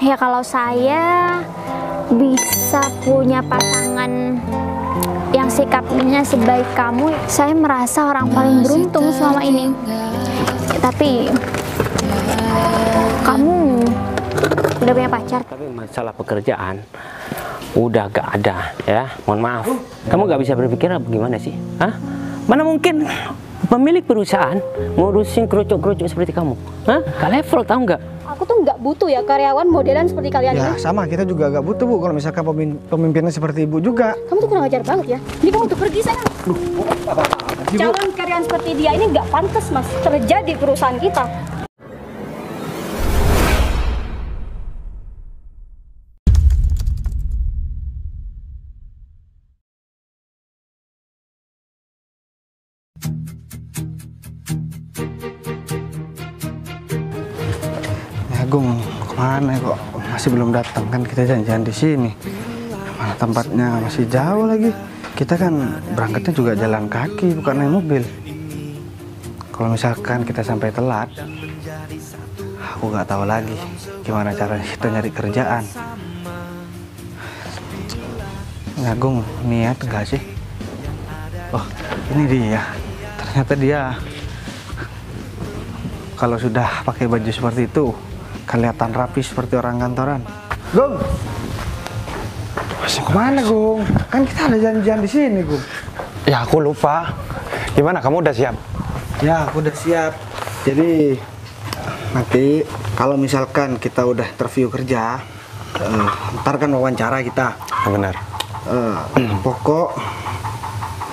Ya kalau saya bisa punya pasangan yang sikapnya sebaik kamu, saya merasa orang paling beruntung selama ini. Tapi kamu udah punya pacar? Tapi masalah pekerjaan udah gak ada ya. Mohon maaf. Kamu gak bisa berpikir gimana sih? Hah? Mana mungkin pemilik perusahaan ngurusin kerucuk-kerucuk seperti kamu? Hah? Gak level, tahu nggak? Aku tuh nggak butuh ya karyawan modelan seperti kalian Ya ini. sama, kita juga gak butuh Bu kalau misalkan pemimpinnya seperti Ibu juga. Kamu tuh kurang ajar banget ya. Ini kamu tuh pergi sana. Calon karyawan seperti dia ini nggak pantas mas kerja di perusahaan kita. Ya Gung, kemana ya kok masih belum datang? Kan kita janjian di sini. Mana tempatnya masih jauh lagi. Kita kan berangkatnya juga jalan kaki, bukan naik mobil. Kalau misalkan kita sampai telat, aku nggak tahu lagi gimana cara kita nyari kerjaan. Ya Gung, niat nggak sih? Oh, ini dia. Ternyata dia kalau sudah pakai baju seperti itu kelihatan rapi seperti orang kantoran. Gung, masih kemana Gung? Kan kita ada janjian di sini Gung. Ya aku lupa. Gimana, kamu udah siap? Ya aku udah siap. Jadi nanti kalau misalkan kita udah interview kerja, ntar kan wawancara kita. Ya, benar. Pokok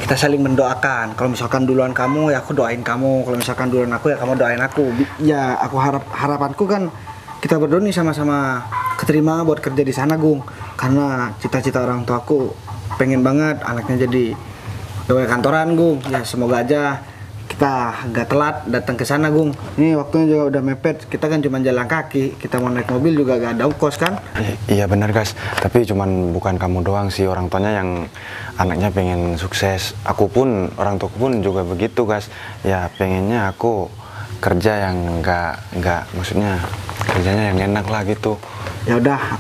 kita saling mendoakan. Kalau misalkan duluan kamu ya aku doain kamu. Kalau misalkan duluan aku ya kamu doain aku. Ya aku harapanku kan kita berdua nih sama-sama keterima buat kerja di sana Gung. Karena cita-cita orang tua aku pengen banget anaknya jadi pegawai kantoran Gung. Ya semoga aja kita nggak telat datang ke sana Gung. Ini waktunya juga udah mepet. Kita kan cuma jalan kaki. Kita mau naik mobil juga gak ada ongkos kan? Iya benar guys. Tapi cuman bukan kamu doang sih, orang tuanya yang anaknya pengen sukses. Aku pun, orang tuaku pun juga begitu guys. Ya pengennya aku kerja yang nggak maksudnya kerjanya yang enak lah gitu. Ya udah,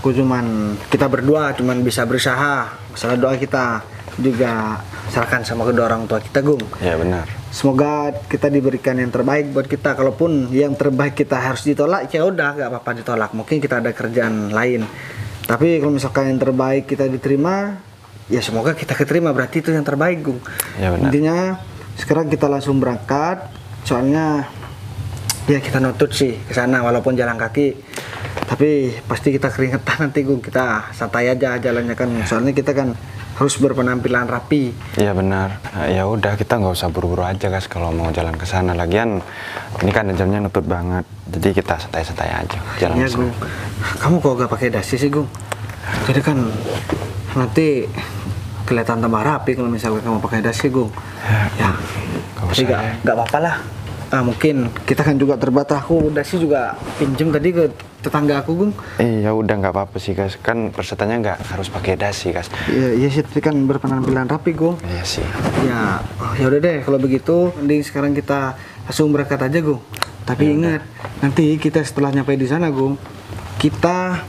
kita berdua cuman bisa berusaha. Masalah doa kita juga serahkan sama kedua orang tua kita Gung. Ya benar. Semoga kita diberikan yang terbaik buat kita. Kalaupun yang terbaik kita harus ditolak, ya udah gak apa-apa ditolak. Mungkin kita ada kerjaan lain. Tapi kalau misalkan yang terbaik kita diterima, ya semoga kita keterima. Berarti itu yang terbaik Gung. Ya benar. Intinya sekarang kita langsung berangkat. Soalnya ya kita nutut sih ke sana walaupun jalan kaki. Tapi pasti kita keringetan nanti Gung. Kita santai aja jalannya kan. Soalnya kita kan harus berpenampilan rapi. Iya benar. Nah, ya udah kita nggak usah buru-buru aja guys kalau mau jalan ke sana. Lagian ini kan jamnya nutut banget. Jadi kita santai-santai aja jalan Iya ke sana. Gung. Kamu kok gak pakai dasi sih Gung? Jadi kan nanti kelihatan tambah rapi kalau misalnya kamu pakai dasi Gung. Ya. Tapi gak apa-apa lah. Mungkin kita kan juga terbatas. Aku dasi juga pinjem tadi ke tetangga aku Gung. Iya udah nggak apa-apa sih guys. Kan pesertanya nggak harus pakai dasi guys. Iya sih, tapi kan berpenampilan rapi Gung. Iya sih. Ya udah deh kalau begitu. Mending sekarang kita langsung berangkat aja Gung. Tapi ingat, nanti kita setelah nyampe di sana Gung, kita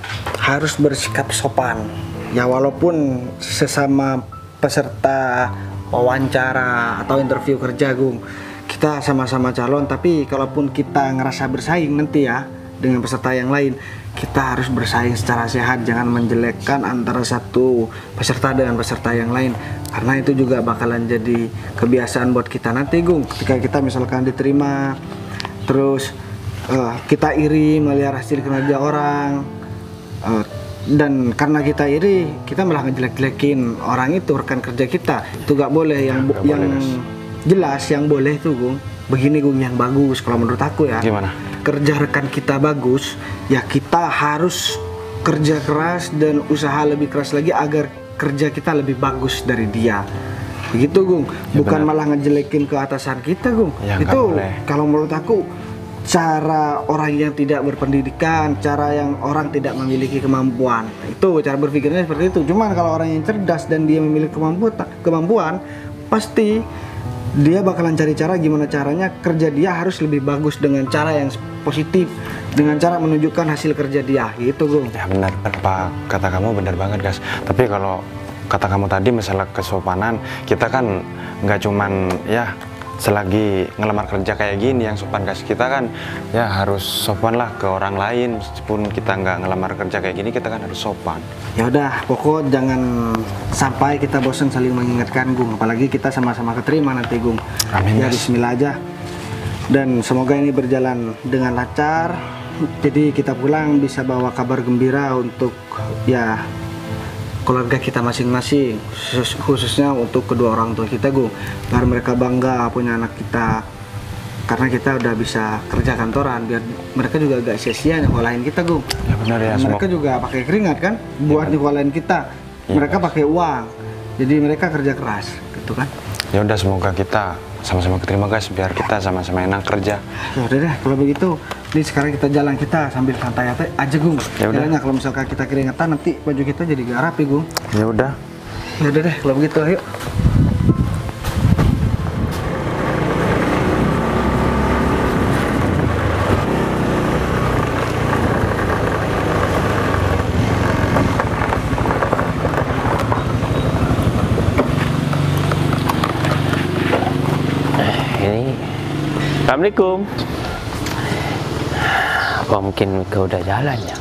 harus bersikap sopan. Ya walaupun sesama peserta wawancara atau interview kerja Gung, kita sama-sama calon. Tapi kalaupun kita ngerasa bersaing nanti ya dengan peserta yang lain, kita harus bersaing secara sehat, jangan menjelekkan antara satu peserta dengan peserta yang lain, karena itu juga bakalan jadi kebiasaan buat kita nanti Gung. Ketika kita misalkan diterima, terus kita iri melihat hasil kinerja orang, dan karena kita iri, kita malah ngejelek-jelekin orang itu, rekan kerja kita. Itu gak boleh. Yang jelas yang boleh tuh Gung, begini Gung, yang bagus kalau menurut aku ya. Gimana? Kerja rekan kita bagus, ya kita harus kerja keras dan usaha lebih keras lagi agar kerja kita lebih bagus dari dia. Begitu Gung, ya, bukan benar. Malah ngejelekin ke atasan kita Gung. Ya, itu kalau menurut aku cara orang yang tidak berpendidikan, cara yang orang tidak memiliki kemampuan. Itu cara berpikirnya seperti itu. Cuman kalau orang yang cerdas dan dia memiliki kemampuan, pasti dia bakalan cari cara gimana caranya kerja dia harus lebih bagus dengan cara yang positif dengan cara menunjukkan hasil kerja dia gitu Gung. Ya benar, apa kata kamu benar banget guys. Tapi kalau kata kamu tadi masalah kesopanan, kita kan nggak cuman ya selagi ngelamar kerja kayak gini yang sopan guys, kita kan ya harus sopan lah ke orang lain. Meskipun kita nggak ngelamar kerja kayak gini, kita kan harus sopan. Ya udah, pokok jangan sampai kita bosan saling mengingatkan Gung, apalagi kita sama-sama keterima nanti Gung. Amin, Ya guys. bismillah aja. Dan semoga ini berjalan dengan lancar. Jadi kita pulang bisa bawa kabar gembira untuk ya keluarga kita masing-masing, khususnya untuk kedua orang tua kita Gung, biar mereka bangga punya anak kita, karena kita udah bisa kerja kantoran, biar mereka juga gak sia-sia nyekolahin kita Gung. Ya benar ya, Mereka juga pakai keringat kan buat nyekolahin kita, mereka pakai uang, jadi mereka kerja keras gitu kan. Ya udah, semoga kita sama-sama keterima guys, biar kita sama-sama enak kerja. Ya udah deh kalau begitu, ini sekarang kita jalan, kita sambil santai aja Gung. Ya udah. Jalannya kalau misalkan kita keringetan nanti baju kita jadi gak rapi Gung. Ya udah. Ya udah deh kalau begitu, ayo. Ini Assalamualaikum. Apa mungkin Mika udah jalan ya?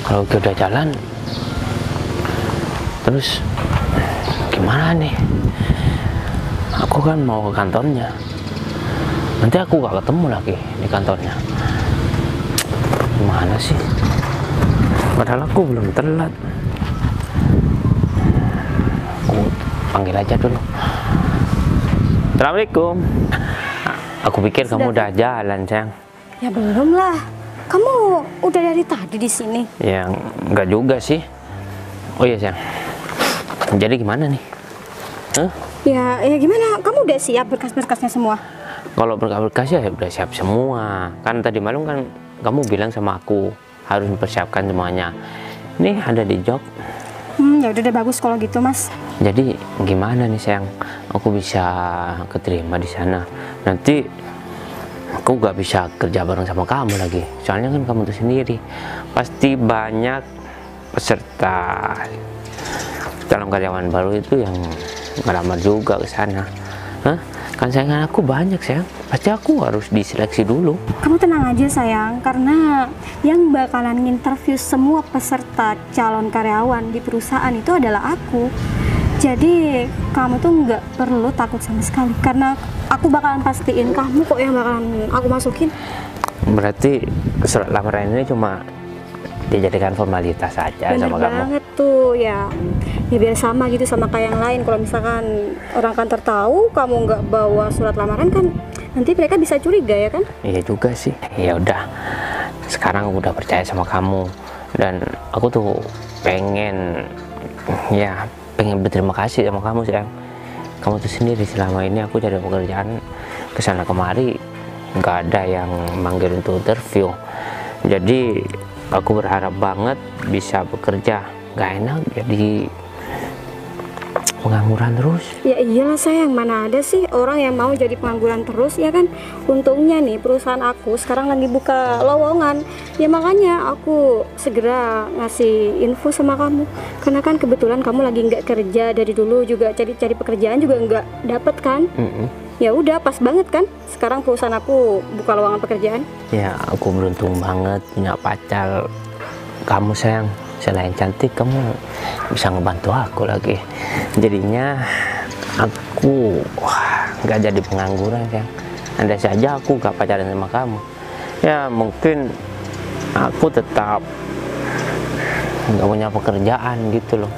Kalau Mika udah jalan, terus gimana nih? Aku kan mau ke kantornya. Nanti aku gak ketemu lagi di kantornya. Gimana sih? Padahal aku belum telat. Aku panggil aja dulu. Assalamualaikum. Aku pikir kamu udah jalan, sayang. Ya belum lah. Kamu udah dari tadi di sini. Ya, enggak juga sih. Oh iya, sayang. Jadi gimana nih? Hah? Ya gimana? Kamu udah siap berkas-berkasnya semua? Kalau berkas-berkas ya udah siap semua. Kan tadi malam kan kamu bilang sama aku harus mempersiapkan semuanya. Nih ada di jok. Ya udah deh, bagus kalau gitu Mas. Jadi gimana nih sayang? Aku bisa keterima di sana. Nanti aku gak bisa kerja bareng sama kamu lagi. Soalnya kan kamu tuh sendiri. Pasti banyak peserta dalam karyawan baru itu yang ngelamar juga ke sana. Hah? Kan sayangan aku banyak sayang. Pasti aku harus diseleksi dulu. Kamu tenang aja sayang, karena yang bakalan nginterview semua peserta calon karyawan di perusahaan itu adalah aku. Jadi kamu tuh nggak perlu takut sama sekali, karena aku bakalan pastiin kamu kok yang bakalan aku masukin. Berarti surat lamaran ini cuma dijadikan formalitas saja Bener sama kamu. banget tuh ya biar sama gitu sama kayak yang lain. Kalau misalkan orang kantor tahu kamu nggak bawa surat lamaran kan nanti mereka bisa curiga ya kan. Iya juga sih. Ya udah, sekarang aku udah percaya sama kamu dan aku tuh pengen berterima kasih sama kamu sayang. Kamu tuh sendiri selama ini aku cari pekerjaan kesana kemari nggak ada yang manggil untuk interview. Jadi aku berharap banget bisa bekerja. Gak enak jadi pengangguran terus. Ya iyalah sayang, mana ada sih orang yang mau jadi pengangguran terus ya kan. Untungnya nih perusahaan aku sekarang lagi buka lowongan. Ya makanya aku segera ngasih info sama kamu. Karena kan kebetulan kamu lagi nggak kerja dari dulu, juga cari pekerjaan juga nggak dapet kan. Ya udah pas banget kan. Sekarang perusahaan aku buka lowongan pekerjaan. Ya aku beruntung banget punya pacar kamu sayang. Selain cantik kamu bisa ngebantu aku lagi. Jadinya aku nggak jadi pengangguran sayang. Andai saja aku gak pacaran sama kamu, ya mungkin aku tetap nggak punya pekerjaan gitu loh.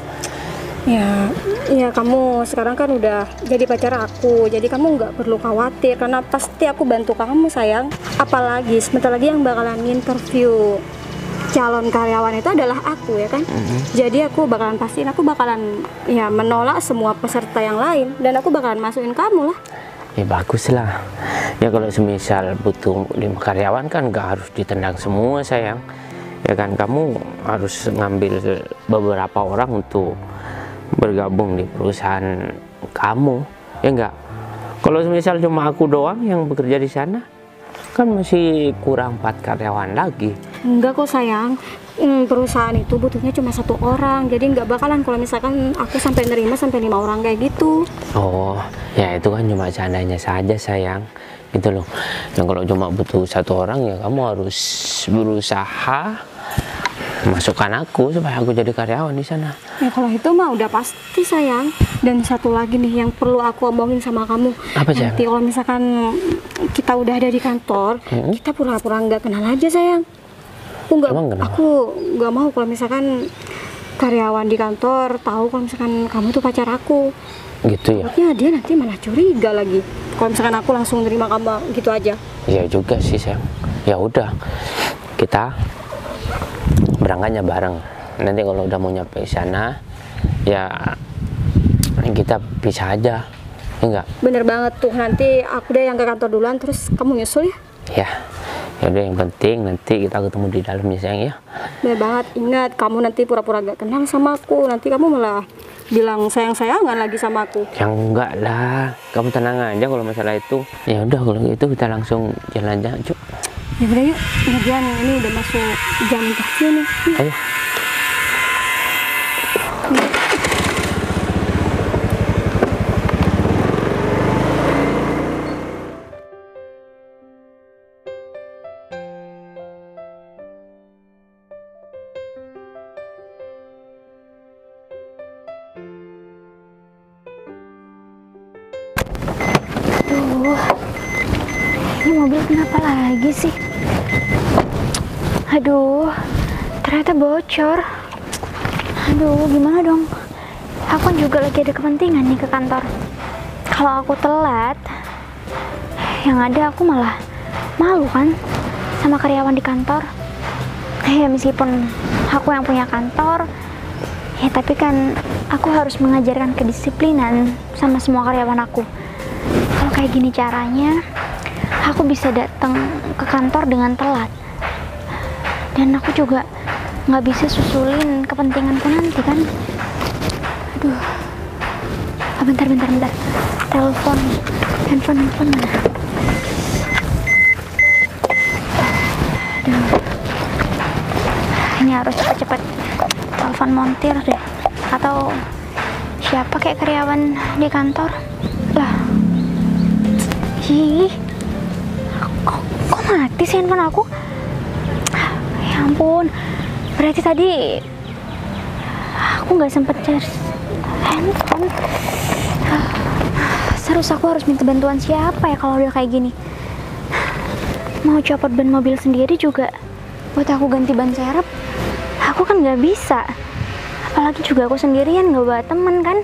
Ya kamu sekarang kan udah jadi pacar aku, jadi kamu nggak perlu khawatir karena pasti aku bantu kamu sayang. Apalagi sebentar lagi yang bakalan interview calon karyawan itu adalah aku ya kan. Jadi aku bakalan pastiin, aku bakalan ya menolak semua peserta yang lain dan aku bakalan masukin kamu lah. Ya bagus lah. Ya kalau semisal butuh 5 karyawan kan nggak harus ditendang semua sayang. Ya kan kamu harus ngambil beberapa orang untuk bergabung di perusahaan kamu, ya enggak? Kalau semisal cuma aku doang yang bekerja di sana, Kan masih kurang 4 karyawan lagi. Enggak kok sayang, perusahaan itu butuhnya cuma 1 orang, jadi nggak bakalan kalau misalkan aku sampai nerima sampai 5 orang kayak gitu. Oh, ya itu kan cuma seandainya saja sayang, gitu loh. Yang kalau cuma butuh 1 orang ya kamu harus berusaha masukkan aku supaya aku jadi karyawan di sana. Ya kalau itu mah udah pasti sayang. Dan satu lagi nih yang perlu aku omongin sama kamu. Apa, sayang? Nanti kalau misalkan kita udah ada di kantor, kita pura-pura nggak kenal aja sayang. Emang kenapa? Aku nggak mau kalau misalkan karyawan di kantor tahu kalau misalkan kamu tuh pacar aku. Gitu ya? Takutnya dia nanti malah curiga lagi. Kalau misalkan aku langsung terima kamu gitu aja. Iya juga sih sayang. Ya udah, kita berangkatnya bareng. Nanti kalau udah mau nyampe sana, ya kita pisah aja, enggak? Bener banget tuh, nanti aku deh yang ke kantor duluan, terus kamu nyusul ya. Ya, yaudah yang penting nanti kita ketemu di dalam ya sayang ya. Bener banget, ingat kamu nanti pura-pura gak kenal sama aku, nanti kamu malah bilang sayang-sayangan lagi sama aku. Ya enggak lah, kamu tenang aja kalau masalah itu. Ya udah kalau gitu kita langsung jalan-jalan, Cuk. Ya udah yuk, lagian ini udah masuk jam kerja nih. Ayo. Ini mobil kenapa lagi sih? Aduh, ternyata bocor. Aduh, gimana dong? Aku kan juga lagi ada kepentingan nih ke kantor. Kalau aku telat, yang ada aku malah malu kan sama karyawan di kantor. Ya meskipun aku yang punya kantor, ya tapi kan aku harus mengajarkan kedisiplinan sama semua karyawan aku. Kalau kayak gini caranya, aku bisa datang ke kantor dengan telat. Dan aku juga nggak bisa susulin kepentinganku nanti kan. Aduh. Oh, bentar. Telepon. Handphone mana? Aduh. Ini harus cepet-cepet telepon montir deh. Atau siapa kayak karyawan di kantor. Lah. Ih. Kok mati sih handphone aku? Ya ampun, berarti tadi aku nggak sempet charge handphone. Terus aku harus minta bantuan siapa ya kalau udah kayak gini? Mau copot ban mobil sendiri juga buat aku ganti ban serep, aku kan nggak bisa. Apalagi juga aku sendirian nggak bawa temen kan?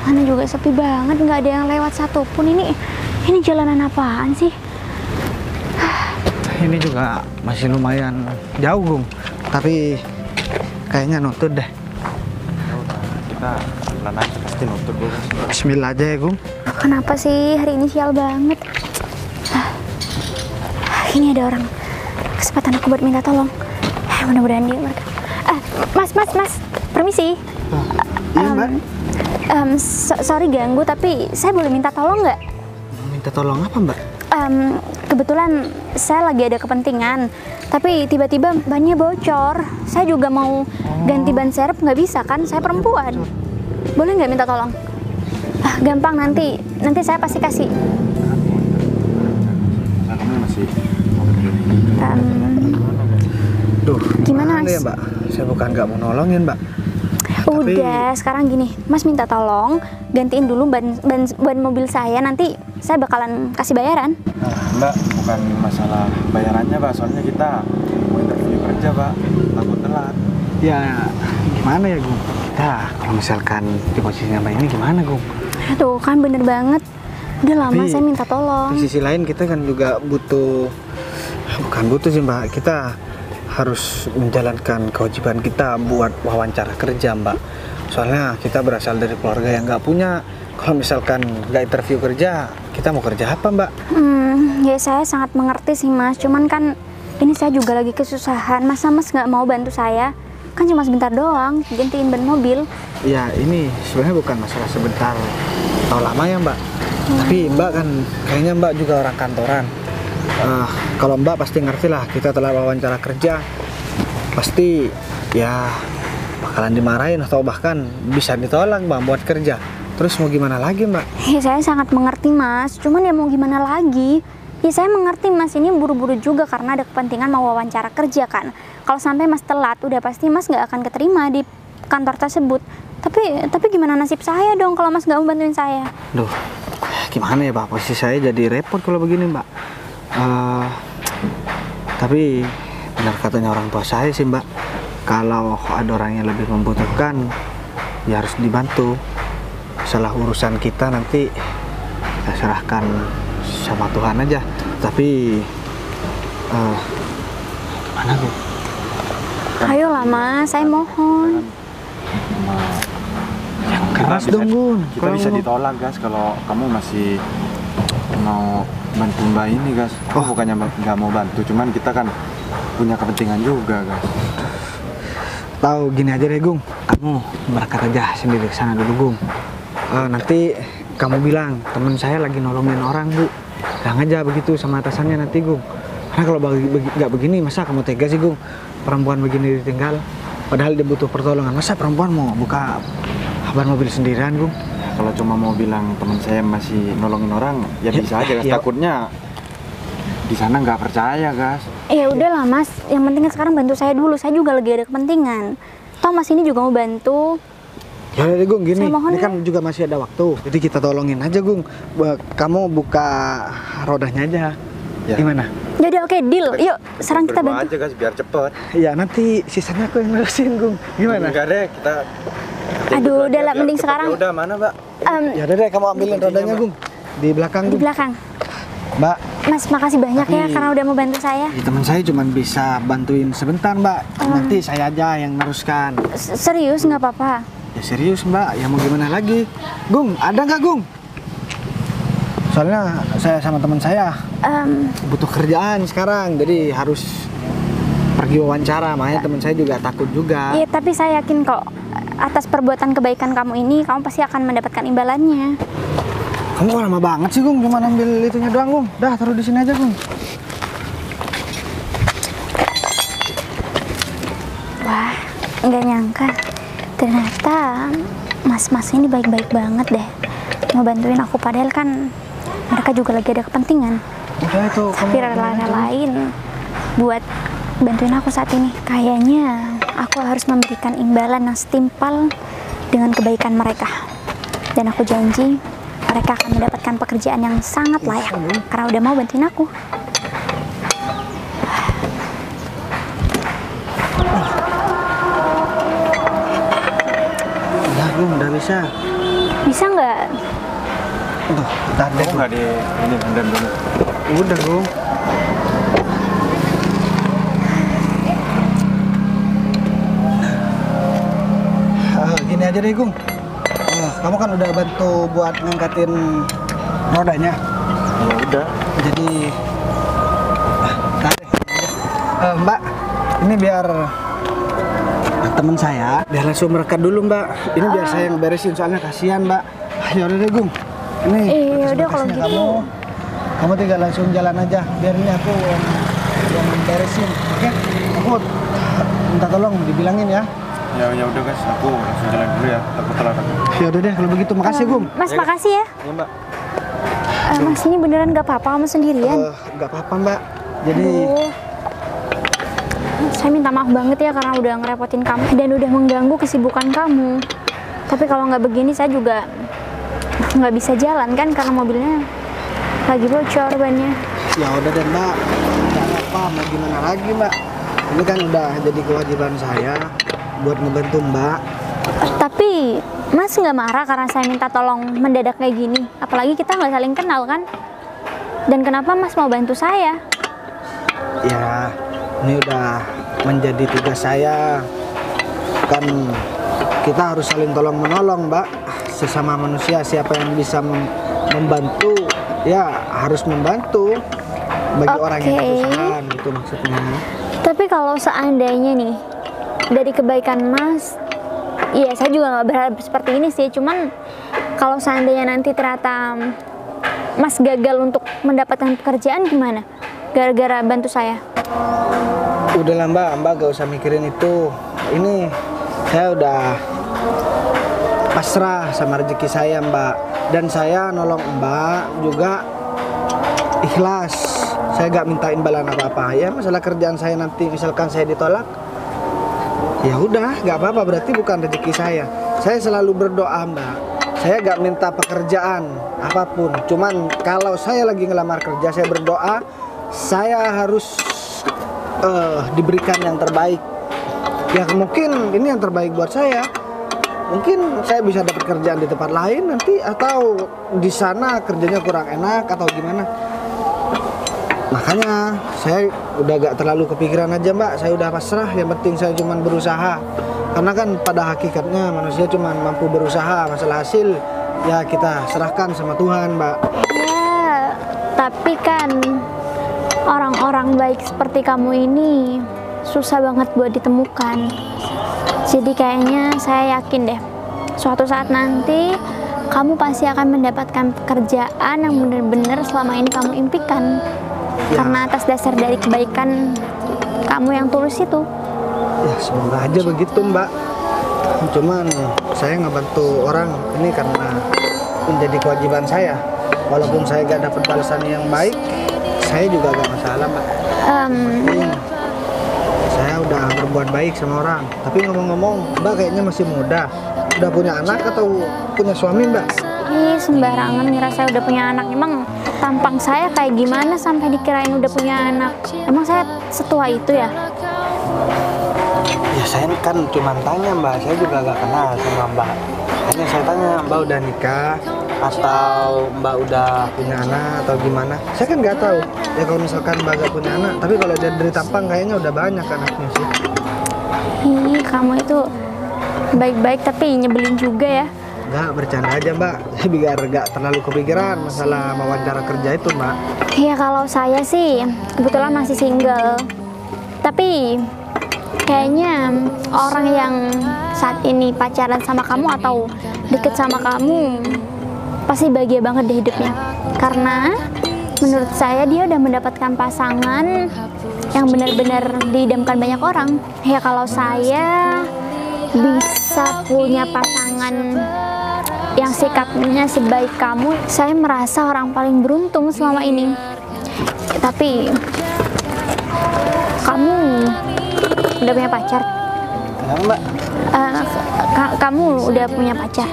Mana juga sepi banget, nggak ada yang lewat satupun. Ini jalanan apaan sih? Ini juga masih lumayan jauh, Gung. Tapi kayaknya nutut deh. Kita pelan aja pasti nutut dulu. Bismillah aja ya, Gung. Kenapa sih hari ini sial banget? Ini ada orang. Kesempatan aku buat minta tolong. Mudah-mudahan dia mereka. Mas, permisi. Iya, Mbak. Sorry ganggu, tapi saya boleh minta tolong nggak? Minta tolong apa, Mbak? Kebetulan saya lagi ada kepentingan, tapi tiba-tiba bannya bocor. Saya juga mau ganti ban serep, nggak bisa kan? Saya perempuan. Boleh nggak minta tolong? Gampang, nanti saya pasti kasih. Duh, Gimana, Mas? ya, Mbak? Saya bukan nggak mau nolongin, Mbak. Udah, sekarang gini, Mas minta tolong gantiin dulu ban mobil saya, nanti saya bakalan kasih bayaran. Mbak, bukan masalah bayarannya, Mbak. Soalnya kita mau interview kerja, Mbak. Takut telat. Ya, gimana ya, Gung? Kita kalau misalkan di posisinya Mbak ini gimana, Gung? Tuh kan bener banget. Udah lama Tapi, saya minta tolong. Di sisi lain kita kan juga bukan butuh sih, Mbak. Kita harus menjalankan kewajiban kita buat wawancara kerja, Mbak. Soalnya kita berasal dari keluarga yang nggak punya. Kalau misalkan nggak interview kerja, kita mau kerja apa, Mbak? Ya saya sangat mengerti sih Mas. Cuman kan ini saya juga lagi kesusahan. Masa Mas nggak mau bantu saya? Kan cuma sebentar doang, gantiin ban mobil. Ya ini sebenarnya bukan masalah sebentar atau lama ya, Mbak. Tapi Mbak kan kayaknya Mbak juga orang kantoran. Kalau Mbak pasti ngerti lah, kita telah wawancara kerja, pasti ya bakalan dimarahin atau bahkan bisa ditolak Mbak buat kerja. Terus mau gimana lagi Mbak? Saya sangat mengerti Mas, cuman ya mau gimana lagi? Ya saya mengerti Mas, ini buru-buru juga karena ada kepentingan mau wawancara kerja kan. Kalau sampai Mas telat, udah pasti Mas nggak akan keterima di kantor tersebut. Tapi gimana nasib saya dong kalau Mas nggak mau bantuin saya? Duh, gimana ya Mbak? Posisi saya jadi repot kalau begini Mbak. Tapi benar katanya orang tua saya sih Mbak, kalau ada orang yang lebih membutuhkan ya harus dibantu. Salah urusan kita nanti kita serahkan sama Tuhan aja. Tapi gimana Bu? Ayolah Mas, saya mohon. Yang keras dong Gun. Kita bisa ditolak guys kalau kamu masih mau bantu Mbak ini guys. Oh bukannya nggak mau bantu, cuman kita kan punya kepentingan juga guys. Tahu gini aja deh Gung, kamu berangkat aja sendiri ke sana dulu Gung. Nanti kamu bilang teman saya lagi nolongin orang Bu, bilang aja begitu sama atasannya nanti Gung. Karena kalau nggak begini masa kamu tega sih Gung, perempuan begini ditinggal padahal dia butuh pertolongan. Masa perempuan mau buka ban mobil sendirian Gung? Kalau cuma mau bilang teman saya masih nolongin orang ya bisa aja guys. Takutnya di sana nggak percaya guys. Ya udahlah Mas, yang penting sekarang bantu saya dulu. Saya juga lagi ada kepentingan. Toh Mas ini juga mau bantu. Ya udah deh Gung, gini, Saya mohon ini kan juga masih ada waktu. Jadi kita tolongin aja Gung. Kamu buka rodanya aja. Ya. Gimana? Jadi oke, deal. Yuk, sekarang kita Berdua bantu. aja guys biar cepet. Ya nanti sisanya aku yang nerusin Gung. Gimana? Enggak deh kita. Aduh, udah lah, mending sekarang. Ya udah mana Mbak? Ya udah deh, kamu ambilin rodanya Gung. Di belakang Di Gung. belakang. Mbak, Mas, makasih banyak ya Tapi- karena udah mau bantu saya. teman saya cuma bisa bantuin sebentar Mbak. Nanti saya aja yang neruskan. Serius nggak apa-apa. Ya serius Mbak, ya mau gimana lagi? Gung, ada nggak Gung? Soalnya saya sama teman saya butuh kerjaan sekarang, jadi harus pergi wawancara. Makanya teman saya juga takut juga. Iya, tapi saya yakin kok atas perbuatan kebaikan kamu ini, kamu pasti akan mendapatkan imbalannya. Kamu kok lama banget sih Gung, cuma ambil itunya doang Gung. Dah taruh di sini aja Gung. Wah, nggak nyangka. Ternyata mas-mas ini baik-baik banget deh. Mau bantuin aku, padahal kan mereka juga lagi ada kepentingan. Udah itu kamu. Tapi lain buat bantuin aku saat ini. Kayaknya aku harus memberikan imbalan yang setimpal dengan kebaikan mereka. Dan aku janji mereka akan mendapatkan pekerjaan yang sangat layak karena udah mau bantuin aku. Udah Gung, udah bisa. Bisa nggak? Tuh, tahan deh. Kamu nggak di ini handle dulu. Udah Gung. Gini aja deh Gung. Kamu kan udah bantu buat ngangkatin rodanya. Ya udah. Jadi tahan deh. Mbak, ini biar temen saya biar langsung merekat dulu Mbak. Ini biar saya yang beresin soalnya kasihan Mbak. Ya udah deh Gung. Ini Iya udah kalau berkas-berkasnya gitu. kamu tinggal langsung jalan aja. Biar ini aku yang beresin. Oke? Aku minta tolong dibilangin ya. Ya udah guys, aku langsung jalan dulu ya. Takut telat aku. Ya udah deh kalau begitu makasih Gung. Mas, makasih ya. Ya Mbak. Mas ini beneran nggak apa-apa kamu sendirian? Nggak apa-apa Mbak. Jadi Aduh. Saya minta maaf banget ya karena udah ngerepotin kamu dan udah mengganggu kesibukan kamu. Tapi kalau nggak begini saya juga nggak bisa jalan kan karena mobilnya lagi bocor bannya. ya udah deh Mbak. Nggak apa-apa, mau gimana lagi Mbak. Ini kan udah jadi kewajiban saya buat ngebantu Mbak. Tapi Mas nggak marah karena saya minta tolong mendadak kayak gini? Apalagi kita nggak saling kenal kan? Dan kenapa Mas mau bantu saya? Ya, ini udah menjadi tugas saya. Kan kita harus saling tolong menolong Mbak. Sesama manusia, siapa yang bisa membantu ya harus membantu bagi orang yang Oke. kesusahan, gitu maksudnya. Tapi kalau seandainya nih dari kebaikan Mas, iya saya juga nggak berharap seperti ini sih. Cuman kalau seandainya nanti ternyata Mas gagal untuk mendapatkan pekerjaan gimana? Gara-gara bantu saya. Udahlah Mbak gak usah mikirin itu. Ini saya udah pasrah sama rezeki saya Mbak. Dan saya nolong Mbak juga ikhlas. Saya gak minta imbalan apa-apa. Ya masalah kerjaan saya nanti misalkan saya ditolak, ya udah gak apa-apa, berarti bukan rezeki saya. Saya selalu berdoa Mbak. Saya gak minta pekerjaan apapun. Cuman kalau saya lagi ngelamar kerja, saya berdoa saya harus diberikan yang terbaik. Ya mungkin ini yang terbaik buat saya. Mungkin saya bisa dapat kerjaan di tempat lain nanti, atau di sana kerjanya kurang enak atau gimana. Makanya saya udah gak terlalu kepikiran aja Mbak. Saya udah pasrah, yang penting saya cuma berusaha. Karena kan pada hakikatnya manusia cuma mampu berusaha. Masalah hasil ya kita serahkan sama Tuhan Mbak. Ya, tapi kan orang-orang baik seperti kamu ini susah banget buat ditemukan. Jadi kayaknya saya yakin deh, suatu saat nanti kamu pasti akan mendapatkan pekerjaan yang benar-benar selama ini kamu impikan. Ya. Karena atas dasar dari kebaikan kamu yang tulus itu. Ya semoga aja begitu Mbak. Cuman saya ngebantu orang ini karena menjadi kewajiban saya. Walaupun saya gak dapat balasan yang baik, saya juga gak masalah Mbak. Saya udah berbuat baik sama orang. Tapi ngomong-ngomong, Mbak kayaknya masih muda. Udah punya anak atau punya suami Mbak? Ih, sembarangan ngira saya udah punya anak. Emang tampang saya kayak gimana sampai dikirain udah punya anak? Emang saya setua itu ya? Ya saya kan cuma tanya Mbak, saya juga gak kenal sama Mbak. Hanya saya tanya Mbak udah nikah atau Mbak udah punya anak atau gimana. Saya kan nggak tahu. Ya kalau misalkan Mbak gak punya anak, tapi kalau dari tampang kayaknya udah banyak anaknya sih. Ih, kamu itu baik-baik tapi nyebelin juga ya. Nggak, bercanda aja Mbak. Biar gak terlalu kepikiran masalah wawancara kerja itu Mbak. Iya, kalau saya sih kebetulan masih single. Tapi kayaknya orang yang saat ini pacaran sama kamu atau deket sama kamu pasti bahagia banget di hidupnya. Karena menurut saya dia udah mendapatkan pasangan yang benar-benar diidamkan banyak orang. Ya kalau saya bisa punya pasangan yang sikapnya sebaik kamu, saya merasa orang paling beruntung selama ini. Tapi kamu udah punya pacar? Kenapa Mbak? Kamu udah punya pacar?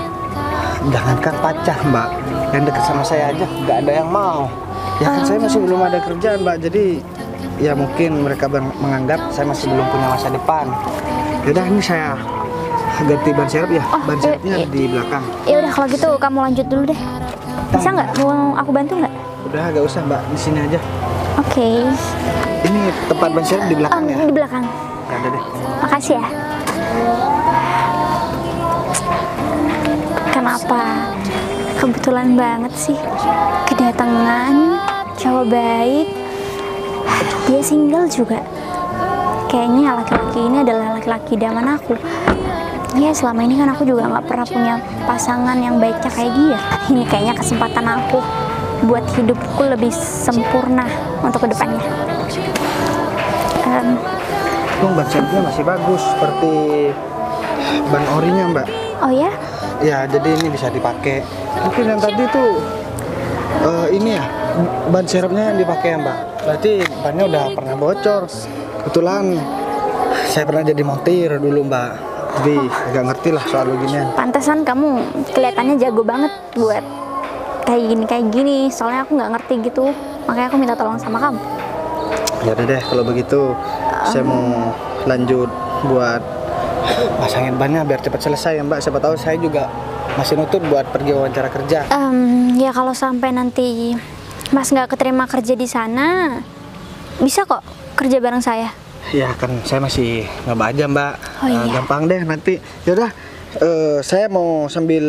Jangankan pacar Mbak, yang deket sama saya aja nggak ada yang mau. Ya kan saya masih belum ada kerjaan Mbak, jadi ya mungkin mereka menganggap saya masih belum punya masa depan. Yaudah ini saya ganti ban serep ya, ban serepnya di belakang. Ya udah kalau gitu kamu lanjut dulu deh. Bisa nggak? Mau aku bantu nggak? Udah gak usah Mbak, di sini aja. Oke. Ini tempat ban serep di belakang ya? Di belakang. Ya udah deh. Makasih ya. Kenapa? Kebetulan banget sih kedatangan cowok baik. Dia single juga. Kayaknya laki-laki ini adalah laki-laki idaman aku. Ya selama ini kan aku juga nggak pernah punya pasangan yang baiknya kayak dia. Ini kayaknya kesempatan aku buat hidupku lebih sempurna untuk kedepannya. Ban serepnya masih bagus, seperti ban orinya Mbak. Oh ya? Ya jadi ini bisa dipakai. Mungkin yang tadi tuh ini ya, ban serepnya yang dipakai ya Mbak. Berarti bannya udah pernah bocor. Kebetulan saya pernah jadi montir dulu Mbak. Jadi agak ngerti lah soal beginian. Pantesan kamu kelihatannya jago banget buat kayak gini. Soalnya aku nggak ngerti gitu. Makanya aku minta tolong sama kamu. Ya udah deh kalau begitu saya mau lanjut buat pasangin bannya biar cepat selesai ya Mbak. Siapa tahu saya juga masih nutut buat pergi wawancara kerja. Ya kalau sampai nanti Mas nggak keterima kerja di sana, bisa kok kerja bareng saya. Ya kan saya masih nyoba aja Mbak. Oh, iya. Gampang deh nanti. Yaudah saya mau sambil